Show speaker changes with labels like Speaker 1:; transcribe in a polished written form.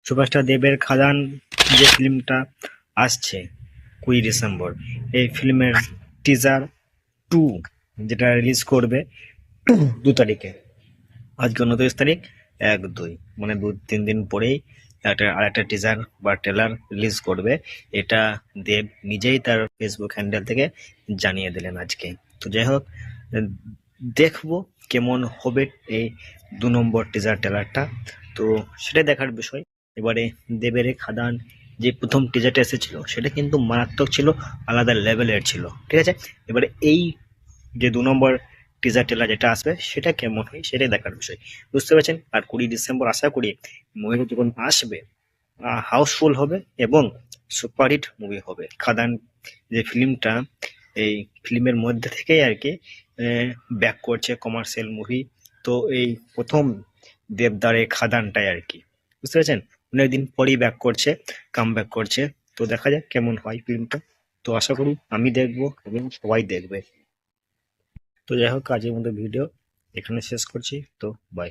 Speaker 1: Superstar দেবের খাদান যে ফিল্মটা আসছে 20 ডিসেম্বর, এই ফিল্মের টিজার 2 যেটা রিলিজ করবে 2 তারিখে। আজকে 29 তারিখ, 1-2 মানে 2-3 দিন পরেই আরেকটা টিজার বা ট্রেলার রিলিজ করবে। এটা দেব নিজেই তার ফেসবুক হ্যান্ডেল থেকে জানিয়ে দিলেন আজকে। তো যাই হোক, দেখবো কেমন হবে এই 2 নম্বর টিজার ট্রেলারটা, তো সেটাই দেখার বিষয়। এবারে দেবের এই খাদান যে প্রথম টিজারটা এসেছিল সেটা কিন্তু মারাত্মক ছিল, আলাদা লেভেলের ছিল, ঠিক আছে। এবারে এই যে 2 নম্বর টিজার ট্রেলার যেটা আসবে সেটা কেমন হয় সেটাই দেখার বিষয়, বুঝতে পারছেন। আর 20 ডিসেম্বর আশা করি মুভিটা যখন আসবে হাউসফুল হবে এবং সুপারহিট মুভি হবে। খাদান যে ফিল্মটা, এই ফিল্মের মধ্যে থেকেই আর কি ব্যাক করছে কমার্শিয়াল মুভি। তো এই প্রথম দেবদারে খাদানটাই আর কি, বুঝতে পারছেন, অনেকদিন পরেই ব্যাক করছে, কাম ব্যাক করছে। তো দেখা যাক কেমন হয় ফিল্মটা। তো আশা করি আমি দেখবো এবং সবাই দেখবে। তো যাই হোক, আজকের মতো ভিডিও এখানে শেষ করছি। তো বাই।